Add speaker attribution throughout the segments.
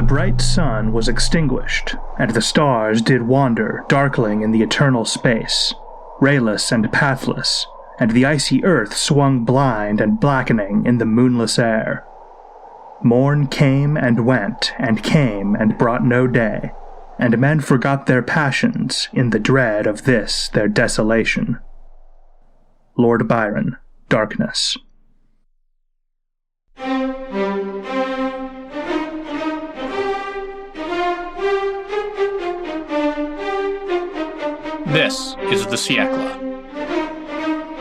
Speaker 1: the bright sun was extinguished, and the stars did wander darkling in the eternal space, rayless and pathless, and the icy earth swung blind and blackening in the moonless air. Morn came and went, and came and brought no day, and men forgot their passions in the dread of this their desolation. Lord Byron, Darkness.
Speaker 2: This is The Siècle.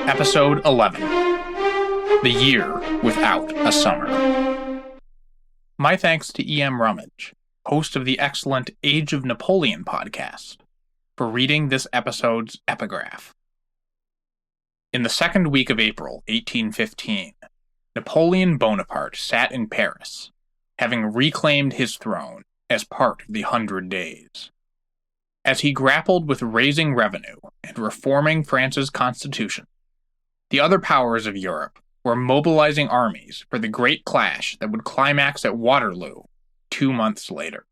Speaker 2: Episode 11. The Year Without a Summer. My thanks to E.M. Rummage, host of the excellent Age of Napoleon podcast, for reading this episode's epigraph. In the second week of April 1815, Napoleon Bonaparte sat in Paris, having reclaimed his throne as part of the 100 Days. As he grappled with raising revenue and reforming France's constitution, the other powers of Europe were mobilizing armies for the great clash that would climax at Waterloo 2 months later.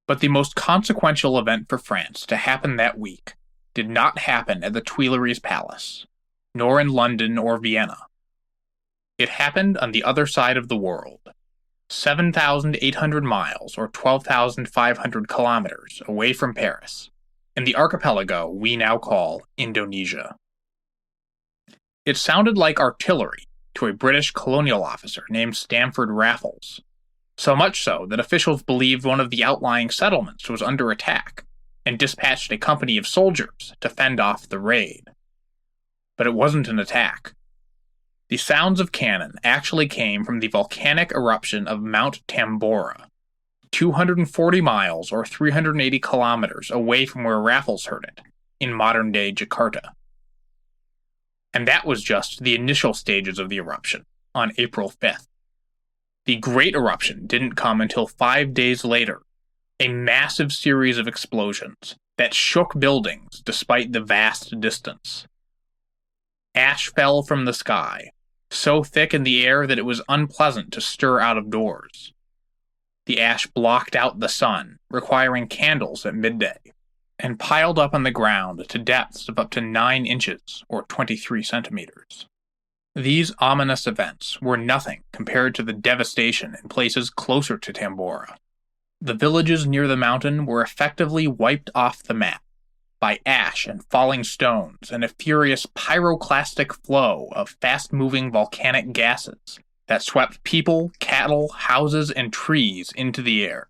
Speaker 2: But the most consequential event for France to happen that week did not happen at the Tuileries Palace, nor in London or Vienna. It happened on the other side of the world, 7,800 miles or 12,500 kilometers away from Paris, in the archipelago we now call Indonesia. It sounded like artillery to a British colonial officer named Stamford Raffles, so much so that officials believed one of the outlying settlements was under attack and dispatched a company of soldiers to fend off the raid. But it wasn't an attack. The sounds of cannon actually came from the volcanic eruption of Mount Tambora, 240 miles or 380 kilometers away from where Raffles heard it, in modern-day Jakarta. And that was just the initial stages of the eruption, on April 5th. The Great Eruption didn't come until 5 days later, a massive series of explosions that shook buildings despite the vast distance. Ash fell from the sky, so thick in the air that it was unpleasant to stir out of doors. The ash blocked out the sun, requiring candles at midday, and piled up on the ground to depths of up to 9 inches or 23 centimeters. These ominous events were nothing compared to the devastation in places closer to Tambora. The villages near the mountain were effectively wiped off the map by ash and falling stones and a furious pyroclastic flow of fast-moving volcanic gases that swept people, cattle, houses, and trees into the air.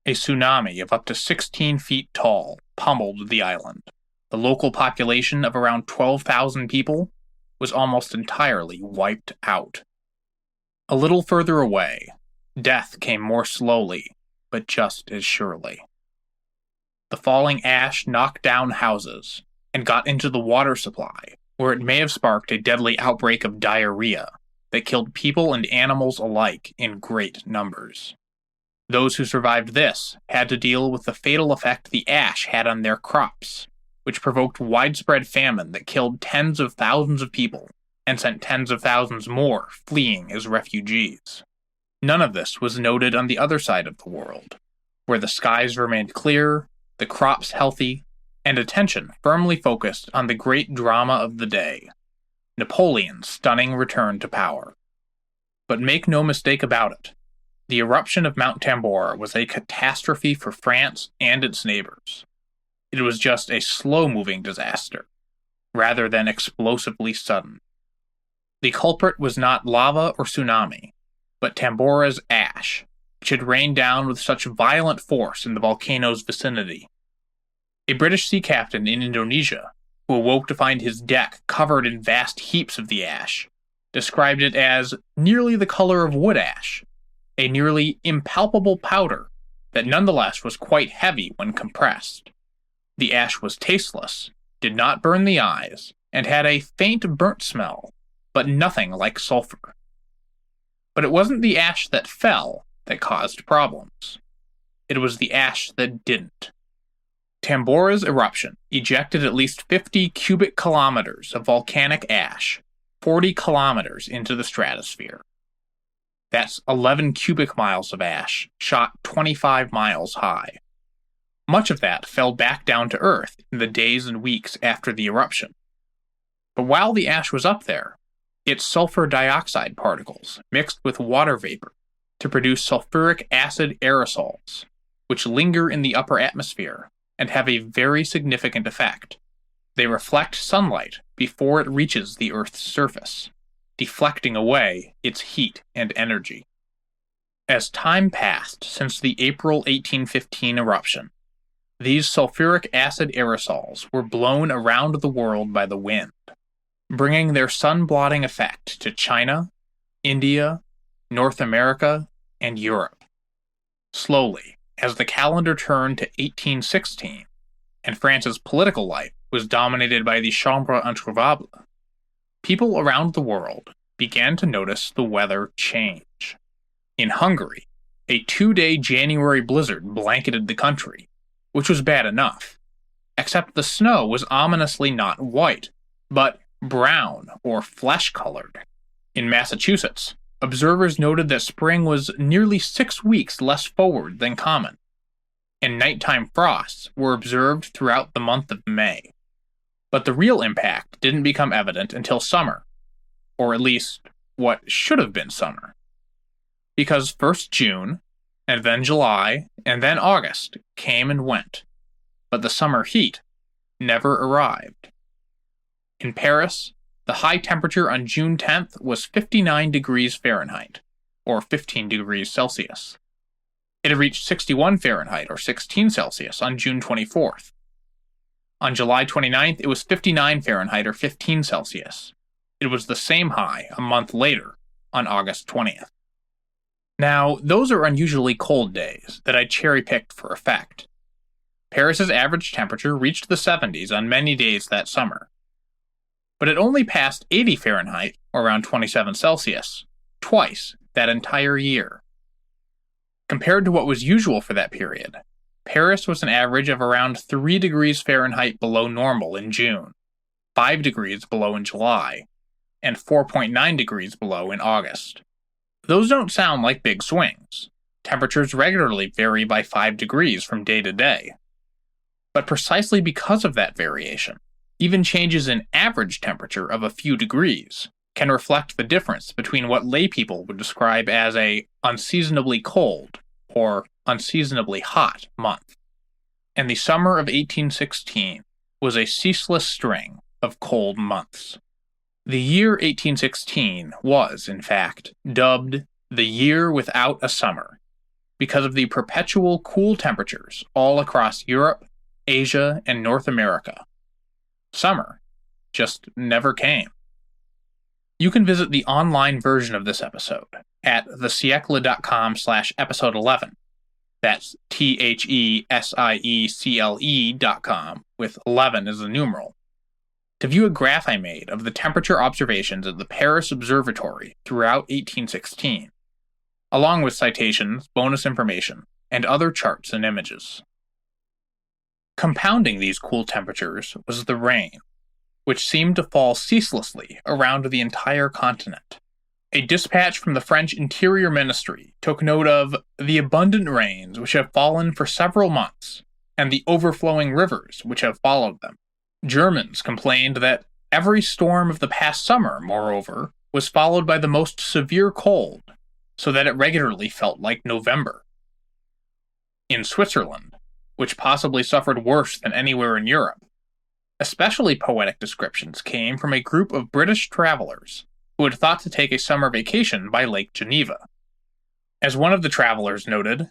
Speaker 2: A tsunami of up to 16 feet tall pummeled the island. The local population of around 12,000 people was almost entirely wiped out. A little further away, death came more slowly, but just as surely. The falling ash knocked down houses and got into the water supply, where it may have sparked a deadly outbreak of diarrhea that killed people and animals alike in great numbers. Those who survived this had to deal with the fatal effect the ash had on their crops, which provoked widespread famine that killed tens of thousands of people and sent tens of thousands more fleeing as refugees. None of this was noted on the other side of the world, where the skies remained clear, the crops healthy, and attention firmly focused on the great drama of the day, Napoleon's stunning return to power. But make no mistake about it, the eruption of Mount Tambora was a catastrophe for France and its neighbors. It was just a slow-moving disaster, rather than explosively sudden. The culprit was not lava or tsunami, but Tambora's ash, which had rained down with such violent force in the volcano's vicinity. A British sea captain in Indonesia, who awoke to find his deck covered in vast heaps of the ash, described it as nearly the color of wood ash, a nearly impalpable powder that nonetheless was quite heavy when compressed. The ash was tasteless, did not burn the eyes, and had a faint burnt smell, but nothing like sulfur. But it wasn't the ash that fell that caused problems. It was the ash that didn't. Tambora's eruption ejected at least 50 cubic kilometers of volcanic ash, 40 kilometers into the stratosphere. That's 11 cubic miles of ash, shot 25 miles high. Much of that fell back down to Earth in the days and weeks after the eruption. But while the ash was up there, its sulfur dioxide particles mixed with water vapor to produce sulfuric acid aerosols, which linger in the upper atmosphere and have a very significant effect. They reflect sunlight before it reaches the Earth's surface, deflecting away its heat and energy. As time passed since the April 1815 eruption, these sulfuric acid aerosols were blown around the world by the wind, bringing their sun-blotting effect to China, India, North America, and Europe. Slowly, as the calendar turned to 1816, and France's political life was dominated by the Chambre introuvable, people around the world began to notice the weather change. In Hungary, a 2-day January blizzard blanketed the country, which was bad enough, except the snow was ominously not white, but brown or flesh-colored. In Massachusetts, observers noted that spring was nearly 6 weeks less forward than common, and nighttime frosts were observed throughout the month of May. But the real impact didn't become evident until summer, or at least what should have been summer. Because first June, and then July, and then August came and went, but the summer heat never arrived. In Paris, the high temperature on June 10th was 59 degrees Fahrenheit, or 15 degrees Celsius. It had reached 61 Fahrenheit, or 16 Celsius, on June 24th. On July 29th, it was 59 Fahrenheit, or 15 Celsius. It was the same high a month later, on August 20th. Now, those are unusually cold days that I cherry-picked for effect. Paris's average temperature reached the 70s on many days that summer, but it only passed 80 Fahrenheit, or around 27 Celsius, twice that entire year. Compared to what was usual for that period, Paris was an average of around 3 degrees Fahrenheit below normal in June, 5 degrees below in July, and 4.9 degrees below in August. Those don't sound like big swings. Temperatures regularly vary by 5 degrees from day to day. But precisely because of that variation, even changes in average temperature of a few degrees can reflect the difference between what laypeople would describe as a unseasonably cold or unseasonably hot month. And the summer of 1816 was a ceaseless string of cold months. The year 1816 was, in fact, dubbed the year without a summer because of the perpetual cool temperatures all across Europe, Asia, and North America. Summer just never came. You can visit the online version of this episode at thesiecle.com/episode 11. That's THESIECLE.com with 11 as the numeral, to view a graph I made of the temperature observations at the Paris Observatory throughout 1816, along with citations, bonus information, and other charts and images. Compounding these cool temperatures was the rain, which seemed to fall ceaselessly around the entire continent. A dispatch from the French Interior Ministry took note of the abundant rains which have fallen for several months, and the overflowing rivers which have followed them. Germans complained that every storm of the past summer, moreover, was followed by the most severe cold, so that it regularly felt like November. In Switzerland, which possibly suffered worse than anywhere in Europe, especially poetic descriptions came from a group of British travelers who had thought to take a summer vacation by Lake Geneva. As one of the travelers noted,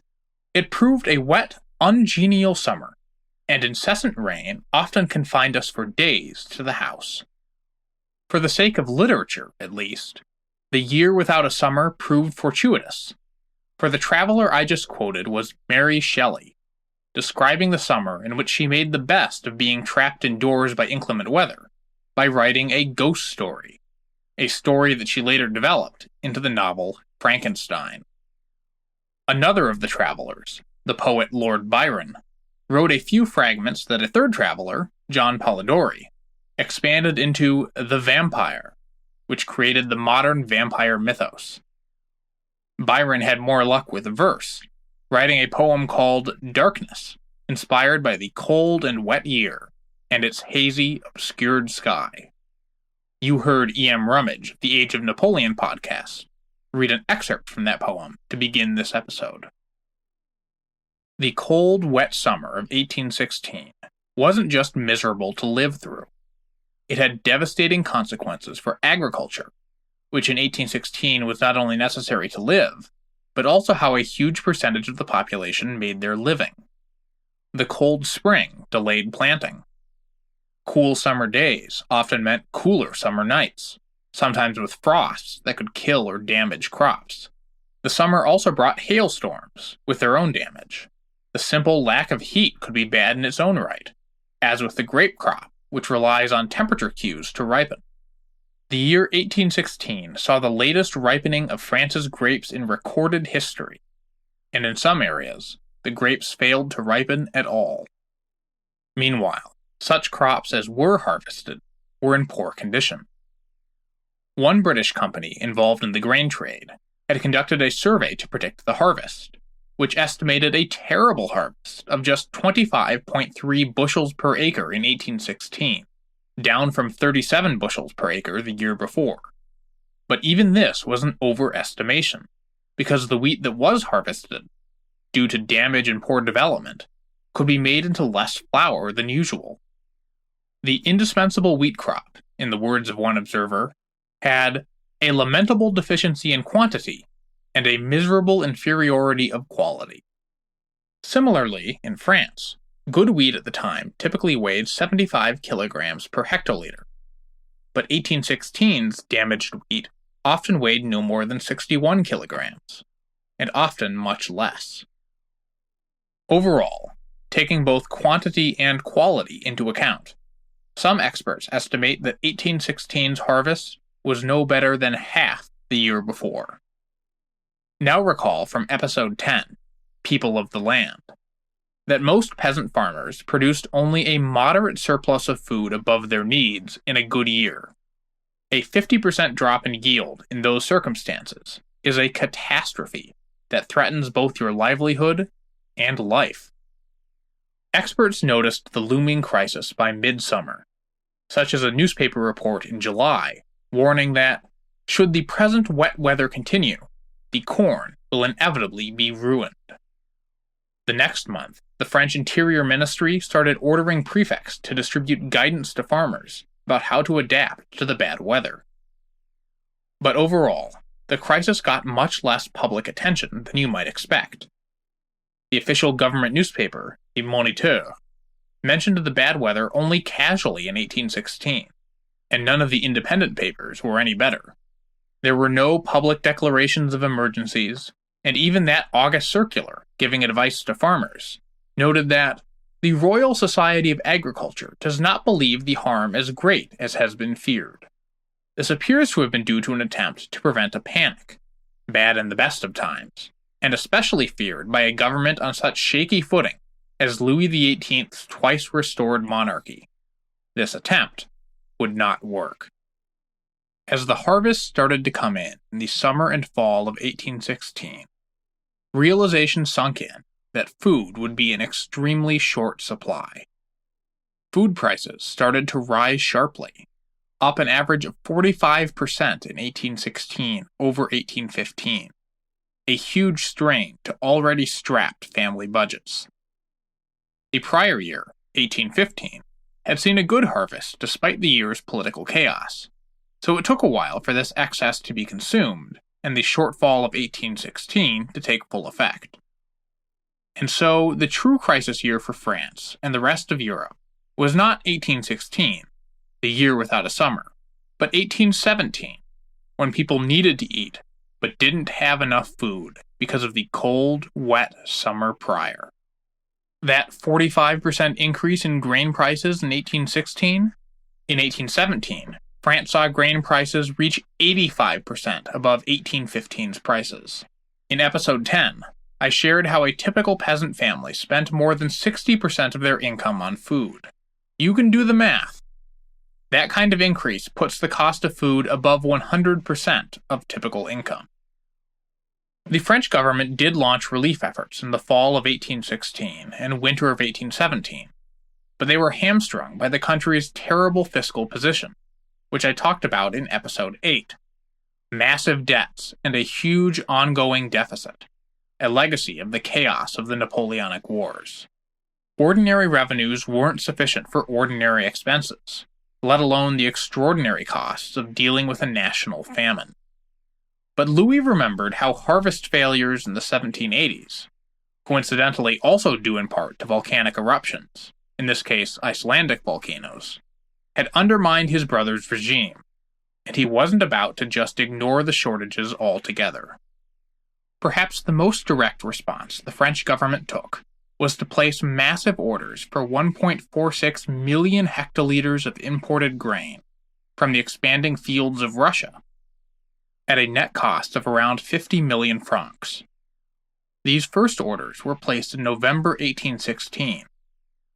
Speaker 2: it proved a wet, ungenial summer, and incessant rain often confined us for days to the house. For the sake of literature, at least, the year without a summer proved fortuitous, for the traveler I just quoted was Mary Shelley, describing the summer in which she made the best of being trapped indoors by inclement weather, by writing a ghost story, a story that she later developed into the novel Frankenstein. Another of the travelers, the poet Lord Byron, wrote a few fragments that a third traveler, John Polidori, expanded into The Vampire, which created the modern vampire mythos. Byron had more luck with verse, writing a poem called Darkness, inspired by the cold and wet year and its hazy, obscured sky. You heard E.M. Rummage, the Age of Napoleon podcast, read an excerpt from that poem to begin this episode. The cold, wet summer of 1816 wasn't just miserable to live through. It had devastating consequences for agriculture, which in 1816 was not only necessary to live, but also how a huge percentage of the population made their living. The cold spring delayed planting. Cool summer days often meant cooler summer nights, sometimes with frosts that could kill or damage crops. The summer also brought hailstorms, with their own damage. The simple lack of heat could be bad in its own right, as with the grape crop, which relies on temperature cues to ripen. The year 1816 saw the latest ripening of France's grapes in recorded history, and in some areas, the grapes failed to ripen at all. Meanwhile, such crops as were harvested were in poor condition. One British company involved in the grain trade had conducted a survey to predict the harvest, which estimated a terrible harvest of just 25.3 bushels per acre in 1816, down from 37 bushels per acre the year before. But even this was an overestimation, because the wheat that was harvested, due to damage and poor development, could be made into less flour than usual. The indispensable wheat crop, in the words of one observer, had a lamentable deficiency in quantity and a miserable inferiority of quality. Similarly, in France, good wheat at the time typically weighed 75 kilograms per hectoliter, but 1816's damaged wheat often weighed no more than 61 kilograms, and often much less. Overall, taking both quantity and quality into account, some experts estimate that 1816's harvest was no better than half the year before. Now recall from episode 10, People of the Land, that most peasant farmers produced only a moderate surplus of food above their needs in a good year. A 50% drop in yield in those circumstances is a catastrophe that threatens both your livelihood and life. Experts noticed the looming crisis by midsummer, such as a newspaper report in July warning that, should the present wet weather continue, the corn will inevitably be ruined. The next month, the French Interior Ministry started ordering prefects to distribute guidance to farmers about how to adapt to the bad weather. But overall, the crisis got much less public attention than you might expect. The official government newspaper, the Moniteur, mentioned the bad weather only casually in 1816, and none of the independent papers were any better. There were no public declarations of emergencies, and even that August circular, giving advice to farmers, noted that the Royal Society of Agriculture does not believe the harm as great as has been feared. This appears to have been due to an attempt to prevent a panic, bad in the best of times, and especially feared by a government on such shaky footing as Louis XVIII's twice restored monarchy. This attempt would not work. As the harvest started to come in the summer and fall of 1816, realization sunk in that food would be in extremely short supply. Food prices started to rise sharply, up an average of 45% in 1816 over 1815, a huge strain to already strapped family budgets. The prior year, 1815, had seen a good harvest despite the year's political chaos, so it took a while for this excess to be consumed and the shortfall of 1816 to take full effect. And so, the true crisis year for France and the rest of Europe was not 1816, the year without a summer, but 1817, when people needed to eat but didn't have enough food because of the cold, wet summer prior. That 45% increase in grain prices in 1816? In 1817, France saw grain prices reach 85% above 1815's prices. In episode 10, I shared how a typical peasant family spent more than 60% of their income on food. You can do the math. That kind of increase puts the cost of food above 100% of typical income. The French government did launch relief efforts in the fall of 1816 and winter of 1817, but they were hamstrung by the country's terrible fiscal position, which I talked about in episode 8. Massive debts and a huge ongoing deficit, a legacy of the chaos of the Napoleonic Wars. Ordinary revenues weren't sufficient for ordinary expenses, let alone the extraordinary costs of dealing with a national famine. But Louis remembered how harvest failures in the 1780s, coincidentally also due in part to volcanic eruptions, in this case Icelandic volcanoes, had undermined his brother's regime, and he wasn't about to just ignore the shortages altogether. Perhaps the most direct response the French government took was to place massive orders for 1.46 million hectoliters of imported grain from the expanding fields of Russia, at a net cost of around 50 million francs. These first orders were placed in November 1816,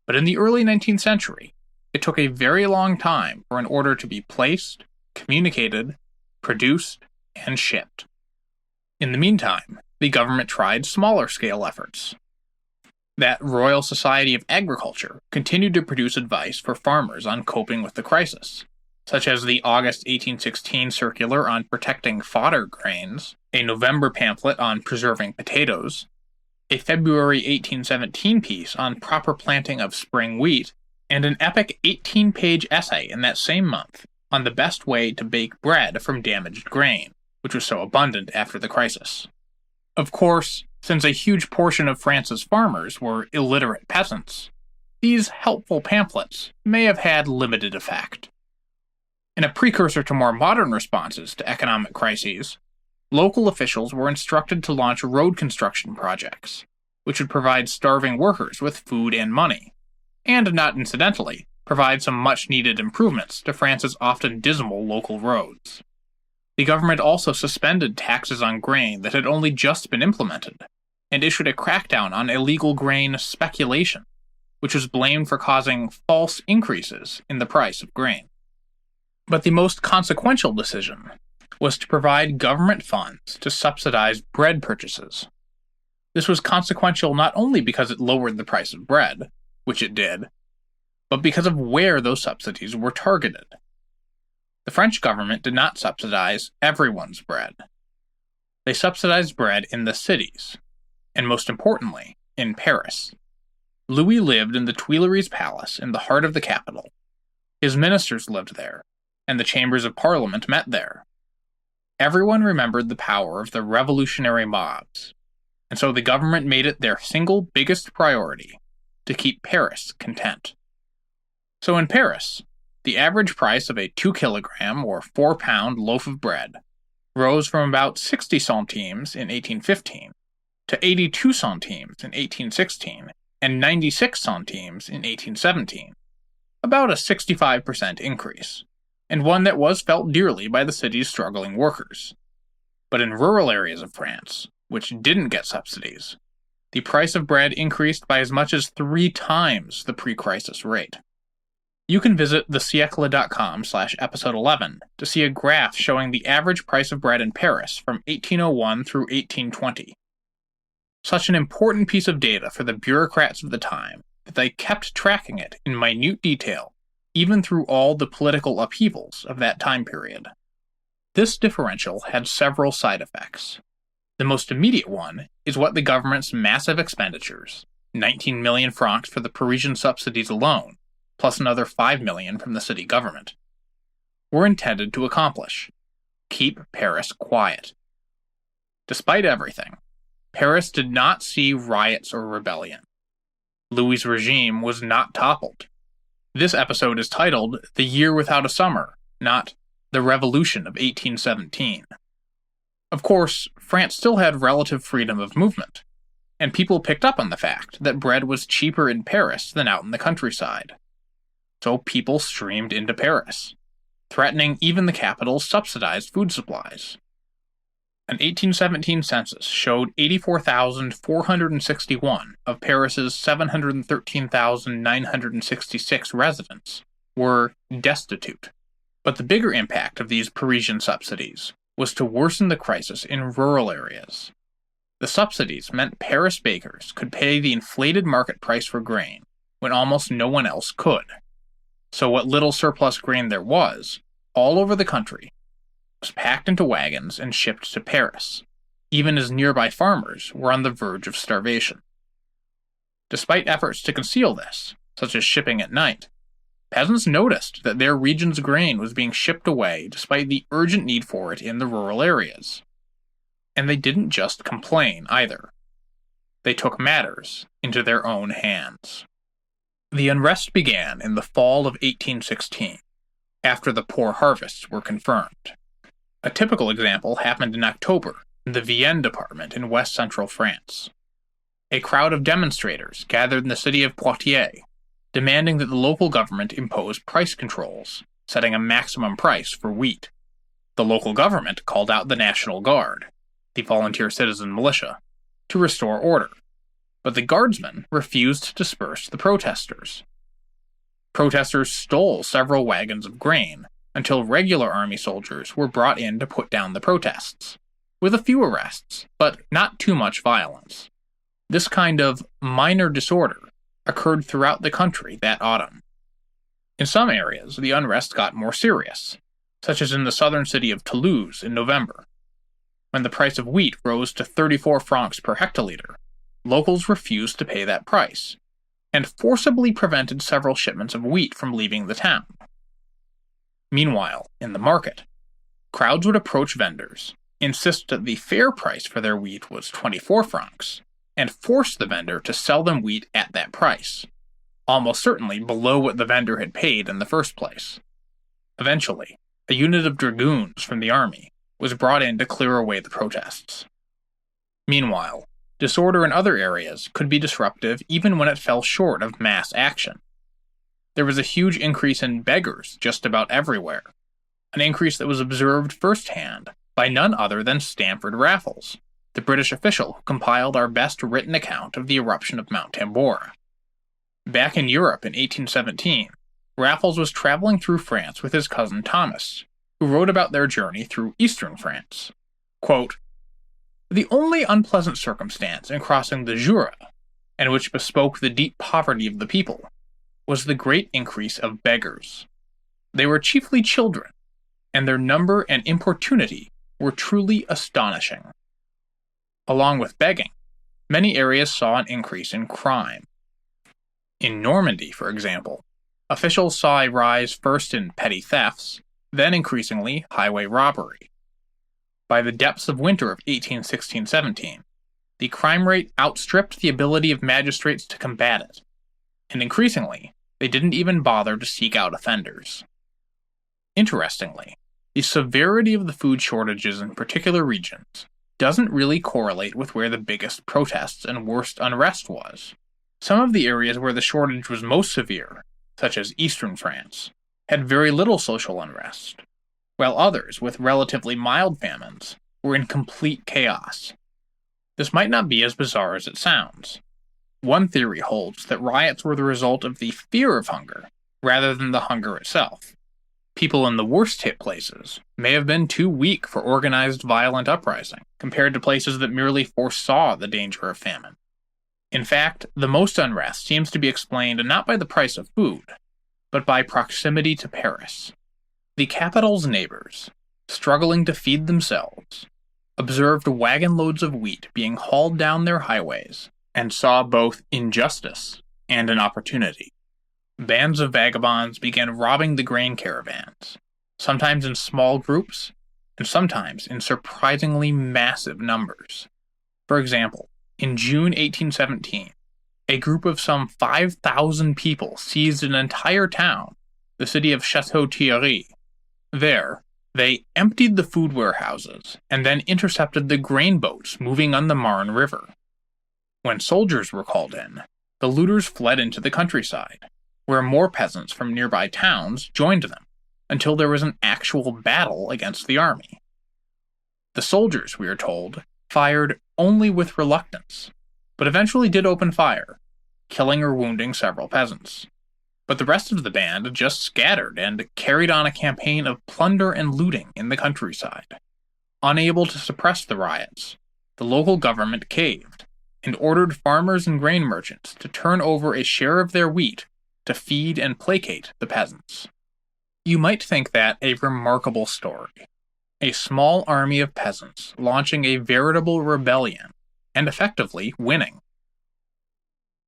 Speaker 2: but in the early 19th century, it took a very long time for an order to be placed, communicated, produced, and shipped. In the meantime, the government tried smaller-scale efforts. That Royal Society of Agriculture continued to produce advice for farmers on coping with the crisis, such as the August 1816 circular on protecting fodder grains, a November pamphlet on preserving potatoes, a February 1817 piece on proper planting of spring wheat, and an epic 18-page essay in that same month on the best way to bake bread from damaged grain, which was so abundant after the crisis. Of course, since a huge portion of France's farmers were illiterate peasants, these helpful pamphlets may have had limited effect. In a precursor to more modern responses to economic crises, local officials were instructed to launch road construction projects, which would provide starving workers with food and money, and not incidentally, provide some much-needed improvements to France's often dismal local roads. The government also suspended taxes on grain that had only just been implemented, and issued a crackdown on illegal grain speculation, which was blamed for causing false increases in the price of grain. But the most consequential decision was to provide government funds to subsidize bread purchases. This was consequential not only because it lowered the price of bread, which it did, but because of where those subsidies were targeted. The French government did not subsidize everyone's bread. They subsidized bread in the cities, and most importantly, in Paris. Louis lived in the Tuileries Palace in the heart of the capital. His ministers lived there, and the chambers of parliament met there. Everyone remembered the power of the revolutionary mobs, and so the government made it their single biggest priority to keep Paris content. So in Paris, the average price of a 2-kilogram or 4-pound loaf of bread rose from about 60 centimes in 1815 to 82 centimes in 1816 and 96 centimes in 1817, about a 65% increase, and one that was felt dearly by the city's struggling workers. But in rural areas of France, which didn't get subsidies, the price of bread increased by as much as 3 times the pre-crisis rate. You can visit thesiecle.com/episode 11 to see a graph showing the average price of bread in Paris from 1801 through 1820. Such an important piece of data for the bureaucrats of the time that they kept tracking it in minute detail, even through all the political upheavals of that time period. This differential had several side effects. The most immediate one is what the government's massive expenditures, 19 million francs for the Parisian subsidies alone, plus another 5 million from the city government, were intended to accomplish: keep Paris quiet. Despite everything, Paris did not see riots or rebellion. Louis's regime was not toppled. This episode is titled The Year Without a Summer, not The Revolution of 1817. Of course, France still had relative freedom of movement, and people picked up on the fact that bread was cheaper in Paris than out in the countryside. So people streamed into Paris, threatening even the capital's subsidized food supplies. An 1817 census showed 84,461 of Paris's 713,966 residents were destitute. But the bigger impact of these Parisian subsidies was to worsen the crisis in rural areas, The subsidies meant Paris bakers could pay the inflated market price for grain when almost no one else could. So what little surplus grain there was, all over the country, was packed into wagons and shipped to Paris, even as nearby farmers were on the verge of starvation. Despite efforts to conceal this, such as shipping at night, peasants noticed that their region's grain was being shipped away despite the urgent need for it in the rural areas. And they didn't just complain either. They took matters into their own hands. The unrest began in the fall of 1816, after the poor harvests were confirmed. A typical example happened in October in the Vienne department in west-central France. A crowd of demonstrators gathered in the city of Poitiers, demanding that the local government impose price controls, setting a maximum price for wheat. The local government called out the National Guard, the volunteer citizen militia, to restore order, but the guardsmen refused to disperse the protesters. Protesters stole several wagons of grain until regular army soldiers were brought in to put down the protests, with a few arrests, but not too much violence. This kind of minor disorder occurred throughout the country that autumn. In some areas, the unrest got more serious, such as in the southern city of Toulouse in November. When the price of wheat rose to 34 francs per hectoliter, locals refused to pay that price, and forcibly prevented several shipments of wheat from leaving the town. Meanwhile, in the market, crowds would approach vendors, insist that the fair price for their wheat was 24 francs, and force the vendor to sell them wheat at that price, almost certainly below what the vendor had paid in the first place. Eventually, a unit of dragoons from the army was brought in to clear away the protests. Meanwhile, disorder in other areas could be disruptive even when it fell short of mass action. There was a huge increase in beggars just about everywhere, an increase that was observed firsthand by none other than Stamford Raffles, the British official who compiled our best written account of the eruption of Mount Tambora. Back in Europe in 1817, Raffles was traveling through France with his cousin Thomas, who wrote about their journey through eastern France. Quote, "The only unpleasant circumstance in crossing the Jura, and which bespoke the deep poverty of the people, was the great increase of beggars. They were chiefly children, and their number and importunity were truly astonishing. Along with begging, many areas saw an increase in crime. In Normandy, for example, officials saw a rise first in petty thefts, then increasingly highway robbery. By the depths of winter of 1816-17, the crime rate outstripped the ability of magistrates to combat it, and increasingly, they didn't even bother to seek out offenders. Interestingly, the severity of the food shortages in particular regions doesn't really correlate with where the biggest protests and worst unrest was. Some of the areas where the shortage was most severe, such as eastern France, had very little social unrest, while others with relatively mild famines were in complete chaos. This might not be as bizarre as it sounds. One theory holds that riots were the result of the fear of hunger, rather than the hunger itself. People in the worst-hit places may have been too weak for organized violent uprising, compared to places that merely foresaw the danger of famine. In fact, the most unrest seems to be explained not by the price of food, but by proximity to Paris. The capital's neighbors, struggling to feed themselves, observed wagon loads of wheat being hauled down their highways, and saw both injustice and an opportunity. Bands of vagabonds began robbing the grain caravans, sometimes in small groups, and sometimes in surprisingly massive numbers. For example, in June 1817, a group of some 5,000 people seized an entire town, the city of Château-Thierry. There, they emptied the food warehouses and then intercepted the grain boats moving on the Marne River. When soldiers were called in, the looters fled into the countryside, where more peasants from nearby towns joined them, until there was an actual battle against the army. The soldiers, we are told, fired only with reluctance, but eventually did open fire, killing or wounding several peasants. But the rest of the band just scattered and carried on a campaign of plunder and looting in the countryside. Unable to suppress the riots, the local government caved and ordered farmers and grain merchants to turn over a share of their wheat to feed and placate the peasants. You might think that a remarkable story. A small army of peasants launching a veritable rebellion and effectively winning.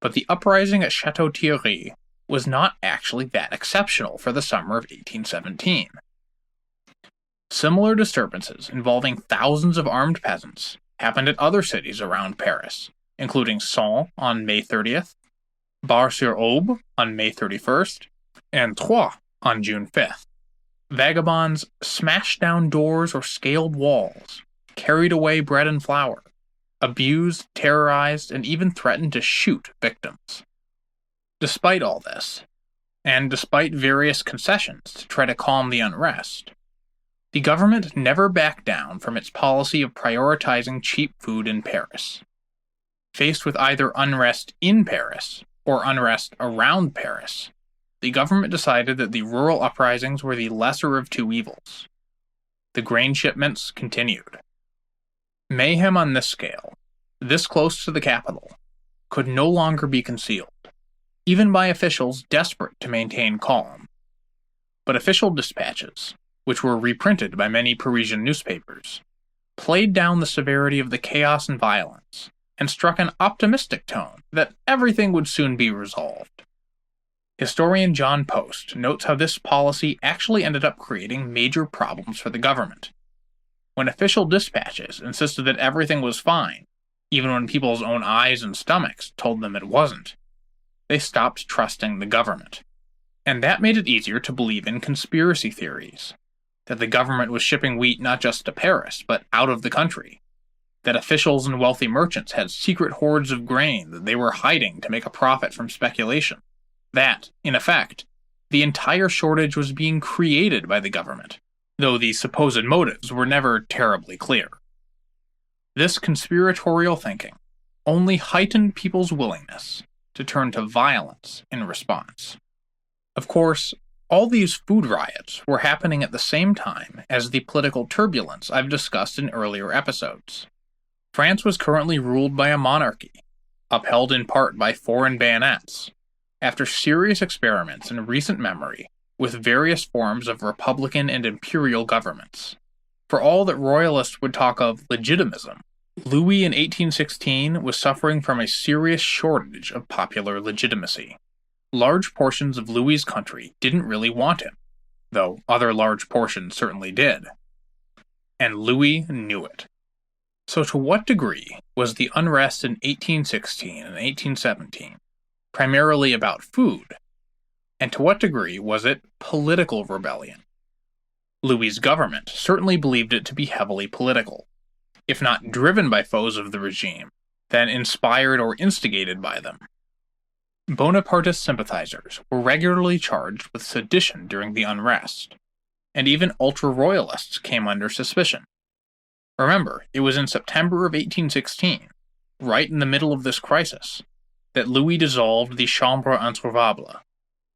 Speaker 2: But the uprising at Château-Thierry was not actually that exceptional for the summer of 1817. Similar disturbances involving thousands of armed peasants happened at other cities around Paris, including Sens on May 30th, Bar-sur-Aube on May 31st, and Troyes on June 5th. Vagabonds smashed down doors or scaled walls, carried away bread and flour, abused, terrorized, and even threatened to shoot victims. Despite all this, and despite various concessions to try to calm the unrest, the government never backed down from its policy of prioritizing cheap food in Paris. Faced with either unrest in Paris or unrest around Paris, the government decided that the rural uprisings were the lesser of two evils. The grain shipments continued. Mayhem on this scale, this close to the capital, could no longer be concealed, even by officials desperate to maintain calm. But official dispatches, which were reprinted by many Parisian newspapers, played down the severity of the chaos and violence, and struck an optimistic tone that everything would soon be resolved. Historian John Post notes how this policy actually ended up creating major problems for the government. When official dispatches insisted that everything was fine, even when people's own eyes and stomachs told them it wasn't, they stopped trusting the government. And that made it easier to believe in conspiracy theories, that the government was shipping wheat not just to Paris, but out of the country, that officials and wealthy merchants had secret hoards of grain that they were hiding to make a profit from speculation, that, in effect, the entire shortage was being created by the government, though the supposed motives were never terribly clear. This conspiratorial thinking only heightened people's willingness to turn to violence in response. Of course, all these food riots were happening at the same time as the political turbulence I've discussed in earlier episodes. France was currently ruled by a monarchy, upheld in part by foreign bayonets, after serious experiments in recent memory with various forms of republican and imperial governments. For all that royalists would talk of legitimism, Louis in 1816 was suffering from a serious shortage of popular legitimacy. Large portions of Louis's country didn't really want him, though other large portions certainly did. And Louis knew it. So to what degree was the unrest in 1816 and 1817 primarily about food, and to what degree was it political rebellion? Louis's government certainly believed it to be heavily political, if not driven by foes of the regime, then inspired or instigated by them. Bonapartist sympathizers were regularly charged with sedition during the unrest, and even ultra-royalists came under suspicion. Remember, it was in September of 1816, right in the middle of this crisis, that Louis dissolved the Chambre Introuvable,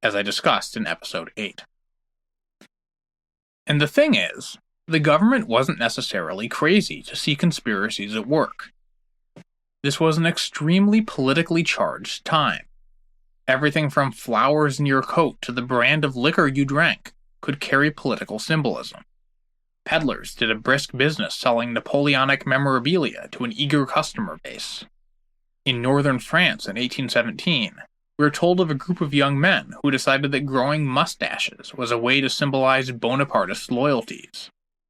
Speaker 2: as I discussed in episode 8. And the thing is, the government wasn't necessarily crazy to see conspiracies at work. This was an extremely politically charged time. Everything from flowers in your coat to the brand of liquor you drank could carry political symbolism. Peddlers did a brisk business selling Napoleonic memorabilia to an eager customer base. In northern France in 1817, we are told of a group of young men who decided that growing mustaches was a way to symbolize Bonapartist loyalties.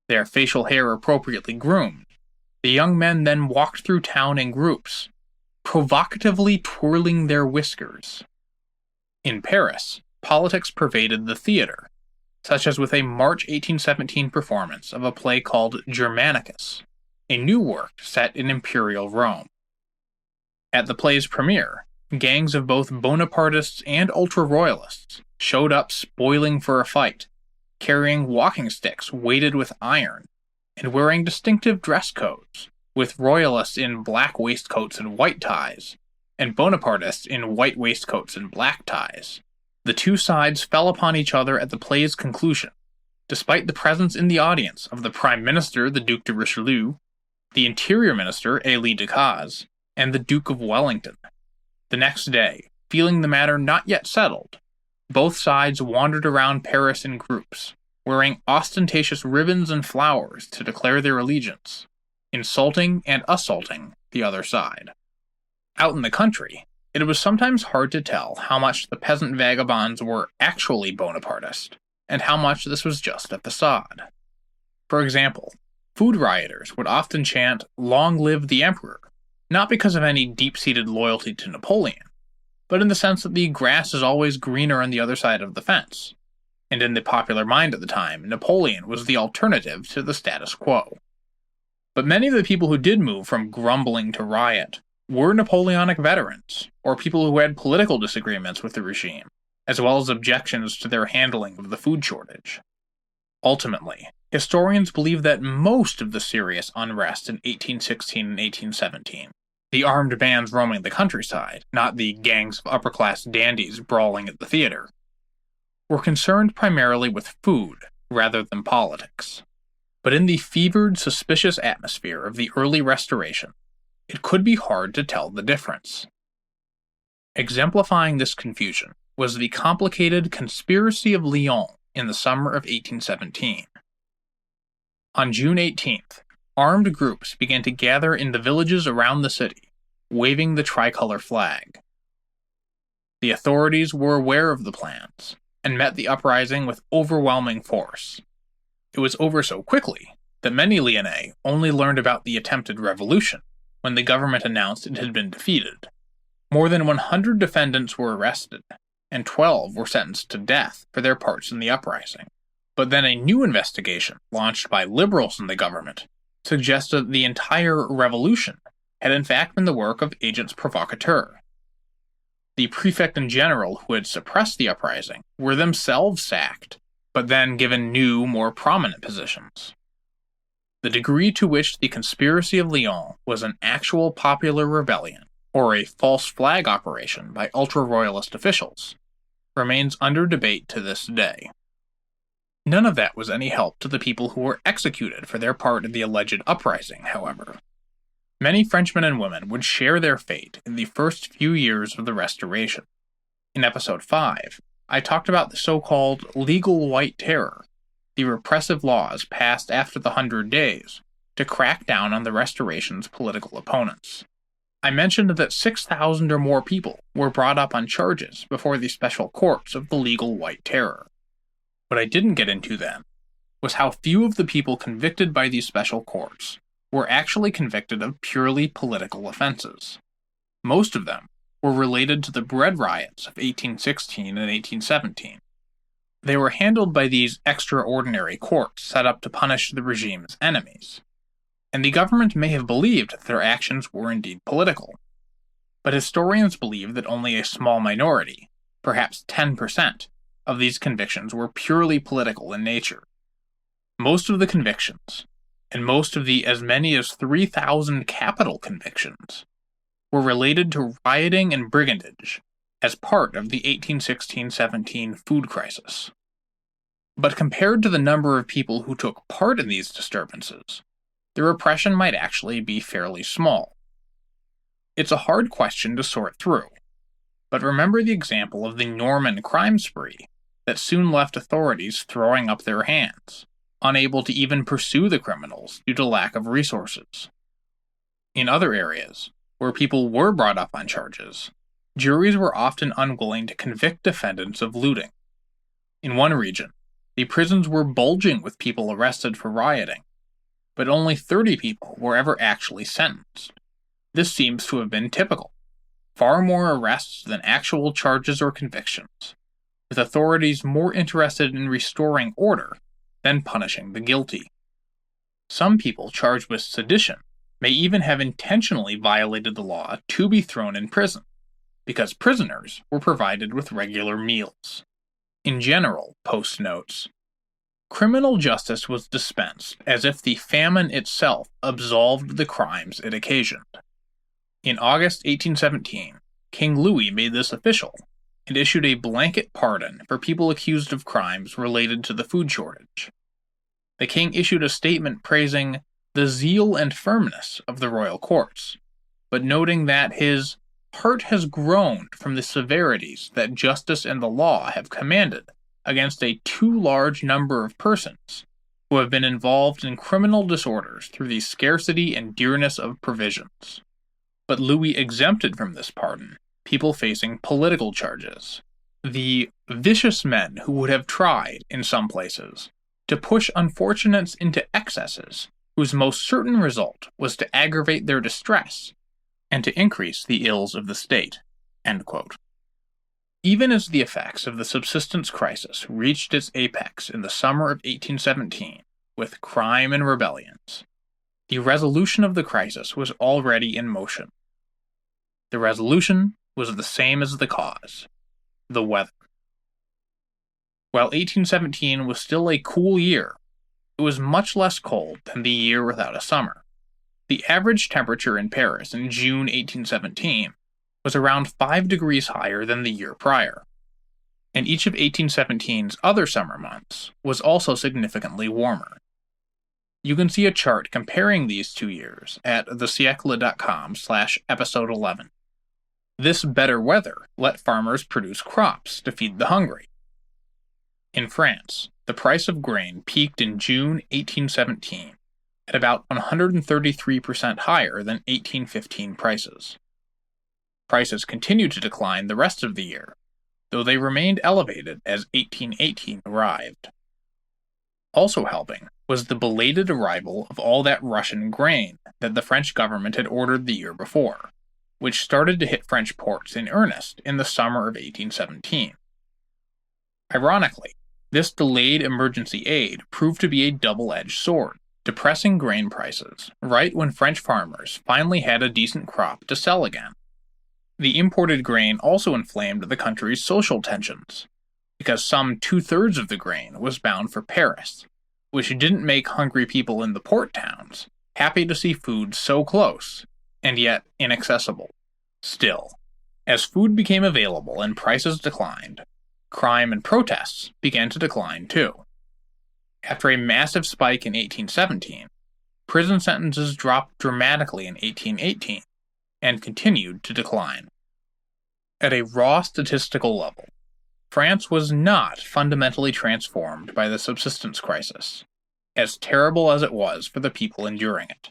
Speaker 2: Their facial hair appropriately groomed, the young men then walked through town in groups, provocatively twirling their whiskers. In Paris, politics pervaded the theater, such as with a March 1817 performance of a play called Germanicus, a new work set in Imperial Rome. At the play's premiere, gangs of both Bonapartists and ultra-royalists showed up spoiling for a fight, carrying walking sticks weighted with iron, and wearing distinctive dress codes, with royalists in black waistcoats and white ties, and Bonapartists in white waistcoats and black ties. The two sides fell upon each other at the play's conclusion, despite the presence in the audience of the Prime Minister, the Duc de Richelieu, the Interior Minister, Élie Decazes, and the Duke of Wellington. The next day, feeling the matter not yet settled, both sides wandered around Paris in groups, wearing ostentatious ribbons and flowers to declare their allegiance, insulting and assaulting the other side. Out in the country, it was sometimes hard to tell how much the peasant vagabonds were actually Bonapartist, and how much this was just a facade. For example, food rioters would often chant, "Long live the Emperor," not because of any deep-seated loyalty to Napoleon, but in the sense that the grass is always greener on the other side of the fence, and in the popular mind at the time, Napoleon was the alternative to the status quo. But many of the people who did move from grumbling to riot were Napoleonic veterans, or people who had political disagreements with the regime, as well as objections to their handling of the food shortage. Ultimately, historians believe that most of the serious unrest in 1816 and 1817, the armed bands roaming the countryside, not the gangs of upper-class dandies brawling at the theater, were concerned primarily with food rather than politics. But in the fevered, suspicious atmosphere of the early Restoration, it could be hard to tell the difference. Exemplifying this confusion was the complicated Conspiracy of Lyons in the summer of 1817. On June 18th, armed groups began to gather in the villages around the city, waving the tricolor flag. The authorities were aware of the plans, and met the uprising with overwhelming force. It was over so quickly that many Lyonnais only learned about the attempted revolution when the government announced it had been defeated. More than 100 defendants were arrested, and 12 were sentenced to death for their parts in the uprising. But then a new investigation, launched by liberals in the government, suggested that the entire revolution had in fact been the work of agents provocateurs. The prefect and general who had suppressed the uprising were themselves sacked, but then given new, more prominent positions. The degree to which the Conspiracy of Lyons was an actual popular rebellion, or a false flag operation by ultra-royalist officials, remains under debate to this day. None of that was any help to the people who were executed for their part in the alleged uprising, however. Many Frenchmen and women would share their fate in the first few years of the Restoration. In Episode 5, I talked about the so-called Legal White Terror, the repressive laws passed after the 100 Days to crack down on the Restoration's political opponents. I mentioned that 6,000 or more people were brought up on charges before the special courts of the Legal White Terror. What I didn't get into then was how few of the people convicted by these special courts were actually convicted of purely political offenses. Most of them were related to the bread riots of 1816 and 1817. They were handled by these extraordinary courts set up to punish the regime's enemies, and the government may have believed that their actions were indeed political. But historians believe that only a small minority, perhaps 10%, of these convictions were purely political in nature. Most of the convictions, and most of the as many as 3,000 capital convictions, were related to rioting and brigandage as part of the 1816-17 food crisis. But compared to the number of people who took part in these disturbances, the repression might actually be fairly small. It's a hard question to sort through, but remember the example of the Norman crime spree that soon left authorities throwing up their hands, unable to even pursue the criminals due to lack of resources. In other areas, where people were brought up on charges, juries were often unwilling to convict defendants of looting. In one region, the prisons were bulging with people arrested for rioting, but only 30 people were ever actually sentenced. This seems to have been typical. Far more arrests than actual charges or convictions, with authorities more interested in restoring order than punishing the guilty. Some people charged with sedition may even have intentionally violated the law to be thrown in prison, because prisoners were provided with regular meals. In general, Post notes, criminal justice was dispensed as if the famine itself absolved the crimes it occasioned. In August 1817, King Louis made this official and issued a blanket pardon for people accused of crimes related to the food shortage. The king issued a statement praising the zeal and firmness of the royal courts, but noting that his heart has groaned from the severities that justice and the law have commanded against a too large number of persons who have been involved in criminal disorders through the scarcity and dearness of provisions. But Louis exempted from this pardon people facing political charges, the vicious men who would have tried, in some places, to push unfortunates into excesses whose most certain result was to aggravate their distress and to increase the ills of the state." End quote. Even as the effects of the subsistence crisis reached its apex in the summer of 1817 with crime and rebellions, the resolution of the crisis was already in motion. The resolution was the same as the cause: the weather. While 1817 was still a cool year, it was much less cold than the year without a summer. The average temperature in Paris in June 1817 was around 5 degrees higher than the year prior, and each of 1817's other summer months was also significantly warmer. You can see a chart comparing these 2 years at thesiecle.com/episode 11. This better weather let farmers produce crops to feed the hungry. In France, the price of grain peaked in June 1817 at about 133% higher than 1815 prices. Prices continued to decline the rest of the year, though they remained elevated as 1818 arrived. Also helping was the belated arrival of all that Russian grain that the French government had ordered the year before, which started to hit French ports in earnest in the summer of 1817. Ironically, this delayed emergency aid proved to be a double-edged sword, depressing grain prices right when French farmers finally had a decent crop to sell again. The imported grain also inflamed the country's social tensions, because some 2/3 of the grain was bound for Paris, which didn't make hungry people in the port towns happy to see food so close, and yet inaccessible. Still, as food became available and prices declined, crime and protests began to decline too. After a massive spike in 1817, prison sentences dropped dramatically in 1818 and continued to decline. At a raw statistical level, France was not fundamentally transformed by the subsistence crisis, as terrible as it was for the people enduring it.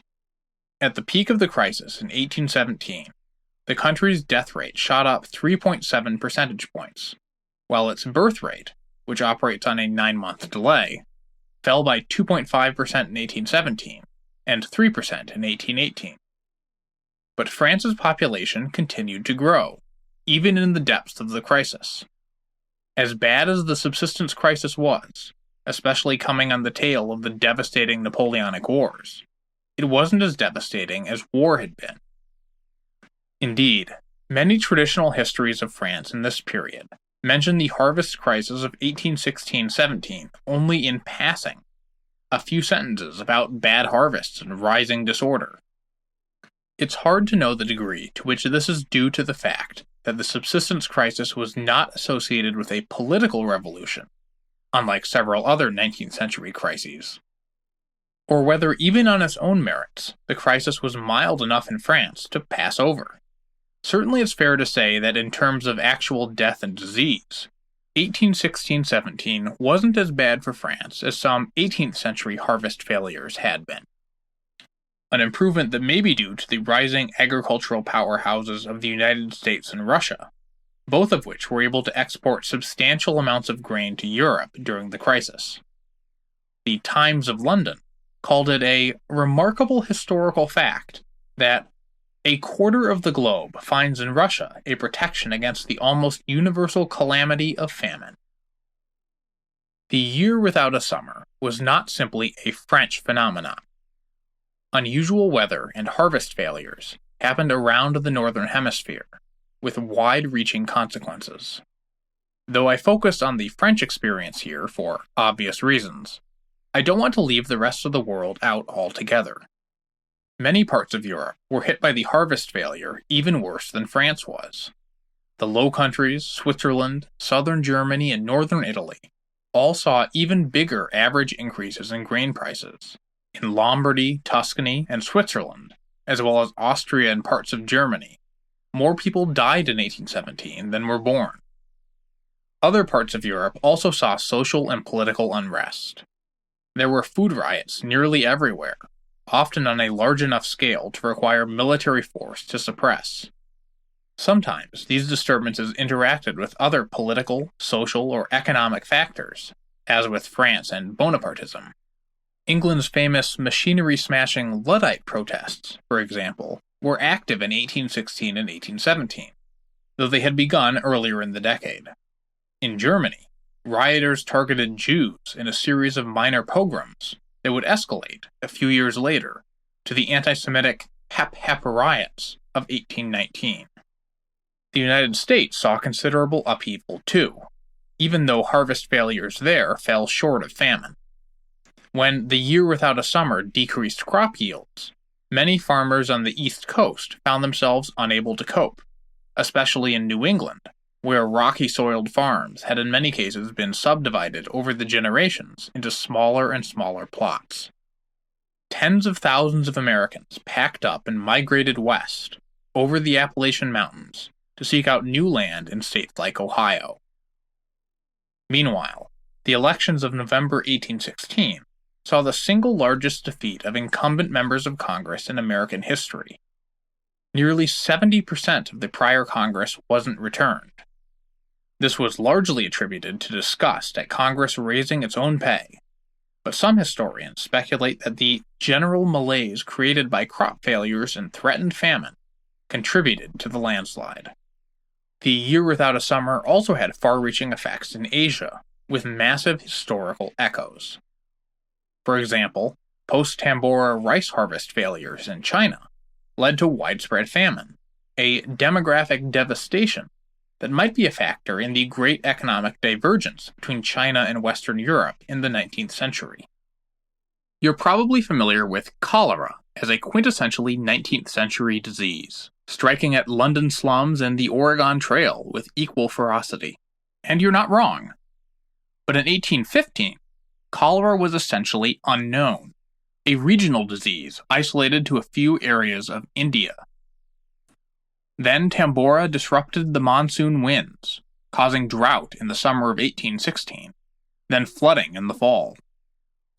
Speaker 2: At the peak of the crisis in 1817, the country's death rate shot up 3.7 percentage points, while its birth rate, which operates on a 9-month delay, fell by 2.5% in 1817 and 3% in 1818. But France's population continued to grow, even in the depths of the crisis. As bad as the subsistence crisis was, especially coming on the tail of the devastating Napoleonic Wars, it wasn't as devastating as war had been. Indeed, many traditional histories of France in this period mention the harvest crisis of 1816-17 only in passing, a few sentences about bad harvests and rising disorder. It's hard to know the degree to which this is due to the fact that the subsistence crisis was not associated with a political revolution, unlike several other 19th century crises, or whether even on its own merits, the crisis was mild enough in France to pass over. Certainly it's fair to say that in terms of actual death and disease, 1816-17 wasn't as bad for France as some 18th century harvest failures had been. An improvement that may be due to the rising agricultural powerhouses of the United States and Russia, both of which were able to export substantial amounts of grain to Europe during the crisis. The Times of London called it a remarkable historical fact that a quarter of the globe finds in Russia a protection against the almost universal calamity of famine. The year without a summer was not simply a French phenomenon. Unusual weather and harvest failures happened around the Northern Hemisphere, with wide-reaching consequences. Though I focused on the French experience here for obvious reasons, I don't want to leave the rest of the world out altogether. Many parts of Europe were hit by the harvest failure even worse than France was. The Low Countries, Switzerland, southern Germany, and northern Italy all saw even bigger average increases in grain prices, In Lombardy, Tuscany, and Switzerland, as well as Austria and parts of Germany, more people died in 1817 than were born. Other parts of Europe also saw social and political unrest. There were food riots nearly everywhere, often on a large enough scale to require military force to suppress. Sometimes these disturbances interacted with other political, social, or economic factors, as with France and Bonapartism. England's famous machinery-smashing Luddite protests, for example, were active in 1816 and 1817, though they had begun earlier in the decade. In Germany, rioters targeted Jews in a series of minor pogroms that would escalate, a few years later, to the anti-Semitic Hep riots of 1819. The United States saw considerable upheaval too, even though harvest failures there fell short of famine. When the year without a summer decreased crop yields, many farmers on the East Coast found themselves unable to cope, especially in New England, where rocky-soiled farms had in many cases been subdivided over the generations into smaller and smaller plots. Tens of thousands of Americans packed up and migrated west, over the Appalachian Mountains, to seek out new land in states like Ohio. Meanwhile, the elections of November 1816 saw the single largest defeat of incumbent members of Congress in American history. Nearly 70% of the prior Congress wasn't returned. This was largely attributed to disgust at Congress raising its own pay, but some historians speculate that the general malaise created by crop failures and threatened famine contributed to the landslide. The year without a summer also had far-reaching effects in Asia, with massive historical echoes. For example, post-Tambora rice harvest failures in China led to widespread famine, a demographic devastation that might be a factor in the great economic divergence between China and Western Europe in the 19th century. You're probably familiar with cholera as a quintessentially 19th century disease, striking at London slums and the Oregon Trail with equal ferocity. And you're not wrong. But in 1815, cholera was essentially unknown, a regional disease isolated to a few areas of India. Then Tambora disrupted the monsoon winds, causing drought in the summer of 1816, then flooding in the fall.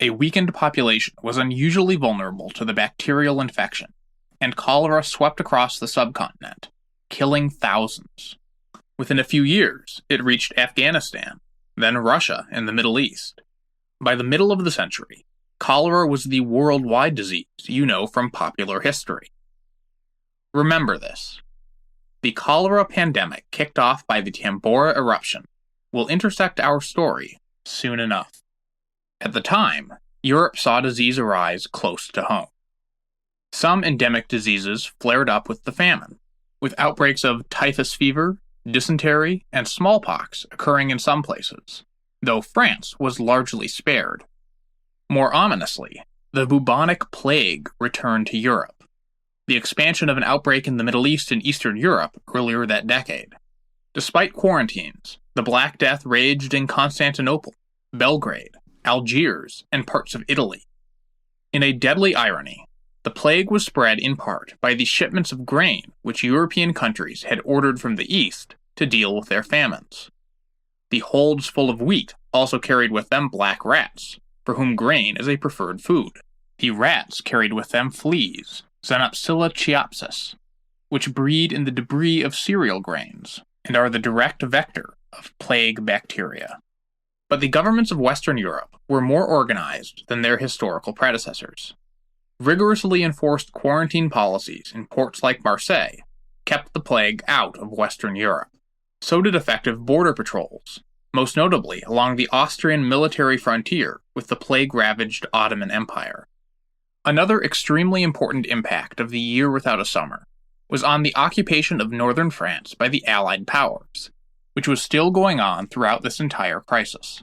Speaker 2: A weakened population was unusually vulnerable to the bacterial infection, and cholera swept across the subcontinent, killing thousands. Within a few years, it reached Afghanistan, then Russia and the Middle East. By the middle of the century, cholera was the worldwide disease you know from popular history. Remember this. The cholera pandemic kicked off by the Tambora eruption will intersect our story soon enough. At the time, Europe saw disease arise close to home. Some endemic diseases flared up with the famine, with outbreaks of typhus fever, dysentery, and smallpox occurring in some places, though France was largely spared. More ominously, the bubonic plague returned to Europe, the expansion of an outbreak in the Middle East and Eastern Europe earlier that decade. Despite quarantines, the Black Death raged in Constantinople, Belgrade, Algiers, and parts of Italy. In a deadly irony, the plague was spread in part by the shipments of grain which European countries had ordered from the East to deal with their famines. The holds full of wheat also carried with them black rats, for whom grain is a preferred food. The rats carried with them fleas, Xenopsilla chiapsis, which breed in the debris of cereal grains and are the direct vector of plague bacteria. But the governments of Western Europe were more organized than their historical predecessors. Rigorously enforced quarantine policies in ports like Marseille kept the plague out of Western Europe. So did effective border patrols, most notably along the Austrian military frontier with the plague-ravaged Ottoman Empire. Another extremely important impact of the year without a summer was on the occupation of northern France by the Allied powers, which was still going on throughout this entire crisis.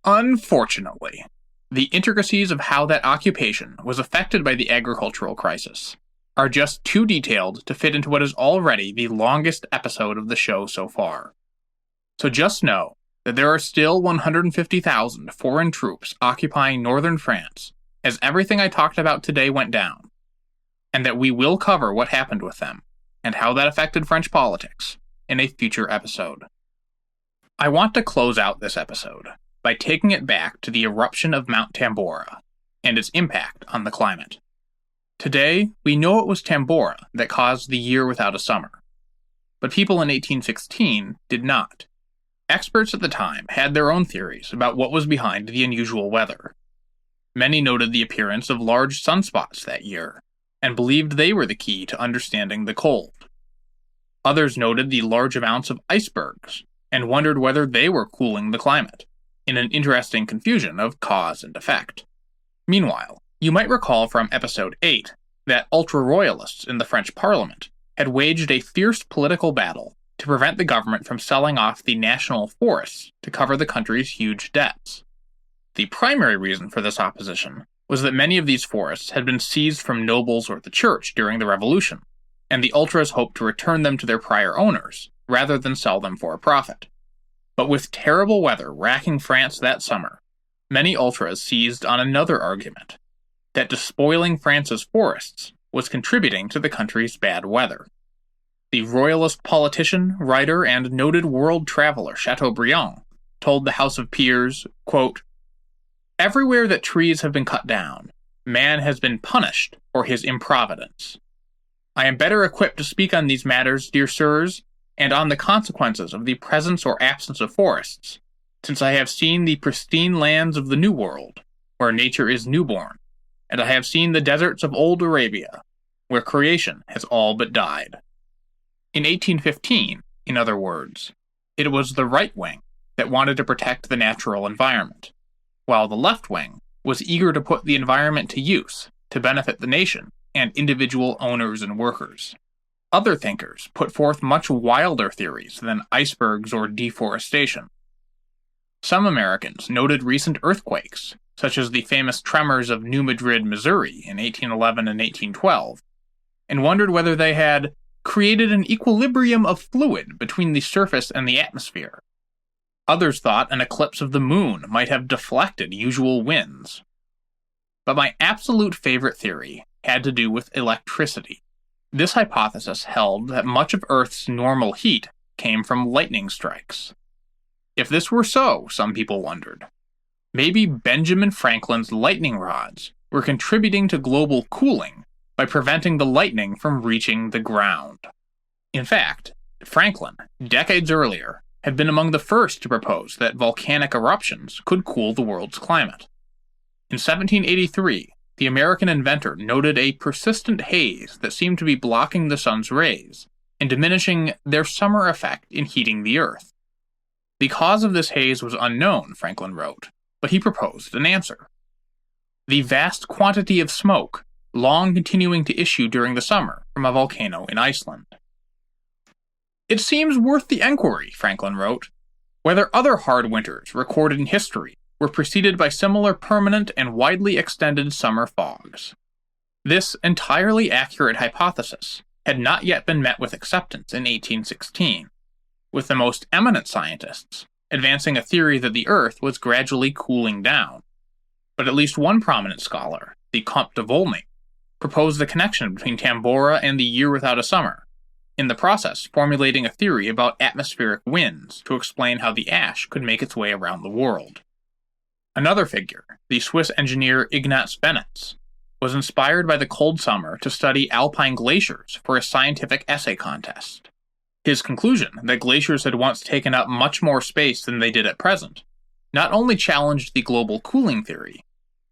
Speaker 2: Unfortunately, the intricacies of how that occupation was affected by the agricultural crisis are just too detailed to fit into what is already the longest episode of the show so far. So just know that there are still 150,000 foreign troops occupying northern France as everything I talked about today went down, and that we will cover what happened with them and how that affected French politics in a future episode. I want to close out this episode by taking it back to the eruption of Mount Tambora and its impact on the climate. Today, we know it was Tambora that caused the year without a summer, but people in 1816 did not. Experts at the time had their own theories about what was behind the unusual weather. Many noted the appearance of large sunspots that year, and believed they were the key to understanding the cold. Others noted the large amounts of icebergs, and wondered whether they were cooling the climate, in an interesting confusion of cause and effect. Meanwhile, you might recall from episode 8 that ultra-royalists in the French Parliament had waged a fierce political battle to prevent the government from selling off the national forests to cover the country's huge debts. The primary reason for this opposition was that many of these forests had been seized from nobles or the church during the Revolution, and the ultras hoped to return them to their prior owners, rather than sell them for a profit. But with terrible weather racking France that summer, many ultras seized on another argument, that despoiling France's forests was contributing to the country's bad weather. The royalist politician, writer, and noted world traveler Chateaubriand told the House of Peers, quote, "Everywhere that trees have been cut down, man has been punished for his improvidence. I am better equipped to speak on these matters, dear sirs, and on the consequences of the presence or absence of forests, since I have seen the pristine lands of the New World, where nature is newborn, and I have seen the deserts of old Arabia, where creation has all but died." In 1815, in other words, it was the right wing that wanted to protect the natural environment, while the left wing was eager to put the environment to use to benefit the nation and individual owners and workers. Other thinkers put forth much wilder theories than icebergs or deforestation. Some Americans noted recent earthquakes, such as the famous tremors of New Madrid, Missouri in 1811 and 1812, and wondered whether they had created an equilibrium of fluid between the surface and the atmosphere. Others thought an eclipse of the moon might have deflected usual winds. But my absolute favorite theory had to do with electricity. This hypothesis held that much of Earth's normal heat came from lightning strikes. If this were so, some people wondered, maybe Benjamin Franklin's lightning rods were contributing to global cooling by preventing the lightning from reaching the ground. In fact, Franklin, decades earlier, had been among the first to propose that volcanic eruptions could cool the world's climate. In 1783, the American inventor noted a persistent haze that seemed to be blocking the sun's rays and diminishing their summer effect in heating the earth. The cause of this haze was unknown, Franklin wrote, but he proposed an answer. The vast quantity of smoke long continuing to issue during the summer from a volcano in Iceland. It seems worth the enquiry, Franklin wrote, whether other hard winters recorded in history were preceded by similar permanent and widely extended summer fogs. This entirely accurate hypothesis had not yet been met with acceptance in 1816, with the most eminent scientists advancing a theory that the Earth was gradually cooling down. But at least one prominent scholar, the Comte de Volney, proposed the connection between Tambora and the year without a summer, in the process formulating a theory about atmospheric winds to explain how the ash could make its way around the world. Another figure, the Swiss engineer Ignaz Benitz, was inspired by the cold summer to study alpine glaciers for a scientific essay contest. His conclusion that glaciers had once taken up much more space than they did at present not only challenged the global cooling theory,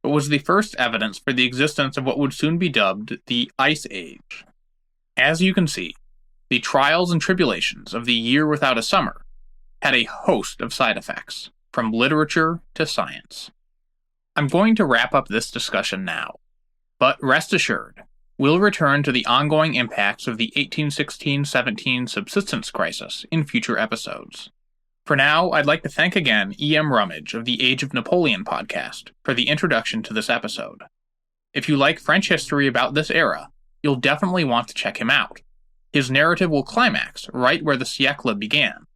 Speaker 2: but was the first evidence for the existence of what would soon be dubbed the Ice Age. As you can see, the trials and tribulations of the year without a summer had a host of side effects, from literature to science. I'm going to wrap up this discussion now, but rest assured, we'll return to the ongoing impacts of the 1816-17 subsistence crisis in future episodes. For now, I'd like to thank again E.M. Rummage of the Age of Napoleon podcast for the introduction to this episode. If you like French history about this era, you'll definitely want to check him out. His narrative will climax right where the siècle began,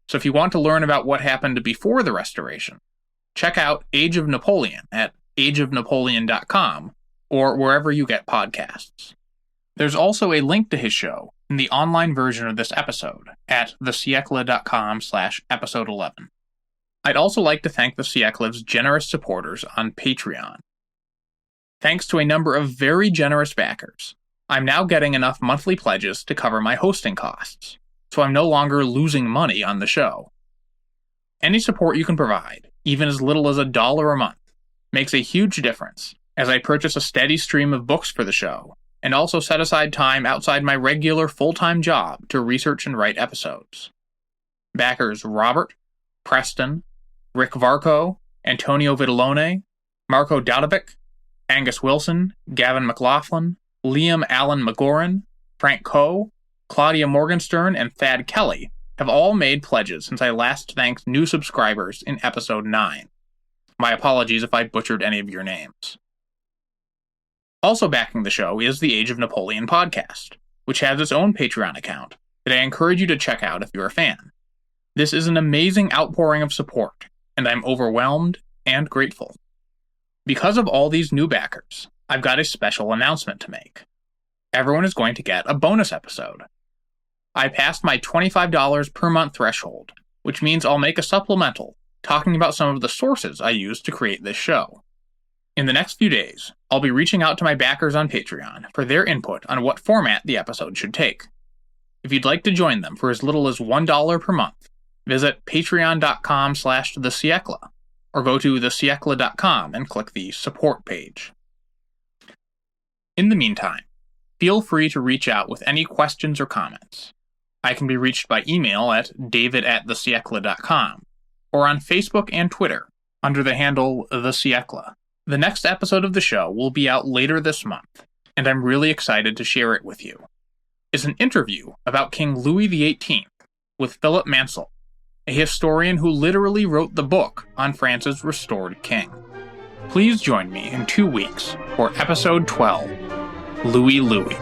Speaker 2: so if you want to learn about what happened before the Restoration, check out Age of Napoleon at ageofnapoleon.com, or wherever you get podcasts. There's also a link to his show in the online version of this episode at thesiecla.com/episode 11. I'd also like to thank the Siecla's generous supporters on Patreon. Thanks to a number of very generous backers, I'm now getting enough monthly pledges to cover my hosting costs, so I'm no longer losing money on the show. Any support you can provide, even as little as $1 a month, makes a huge difference as I purchase a steady stream of books for the show, and also set aside time outside my regular full-time job to research and write episodes. Backers Robert, Preston, Rick Varco, Antonio Vitellone, Marco Daudovic, Angus Wilson, Gavin McLaughlin, Liam Allen McGoran, Frank Coe, Claudia Morgenstern, and Thad Kelly have all made pledges since I last thanked new subscribers in episode 9. My apologies if I butchered any of your names. Also backing the show is the Age of Napoleon podcast, which has its own Patreon account that I encourage you to check out if you're a fan. This is an amazing outpouring of support, and I'm overwhelmed and grateful. Because of all these new backers, I've got a special announcement to make. Everyone is going to get a bonus episode. I passed my $25 per month threshold, which means I'll make a supplemental talking about some of the sources I used to create this show. In the next few days, I'll be reaching out to my backers on Patreon for their input on what format the episode should take. If you'd like to join them for as little as $1 per month, visit patreon.com/thesiecla, or go to thesiecla.com and click the support page. In the meantime, feel free to reach out with any questions or comments. I can be reached by email at david@thesiecla.com, or on Facebook and Twitter under the handle The Siecla. The next episode of the show will be out later this month, and I'm really excited to share it with you. It's an interview about King Louis XVIII with Philip Mansell, a historian who literally wrote the book on France's restored king. Please join me in 2 weeks for episode 12, Louis Louis.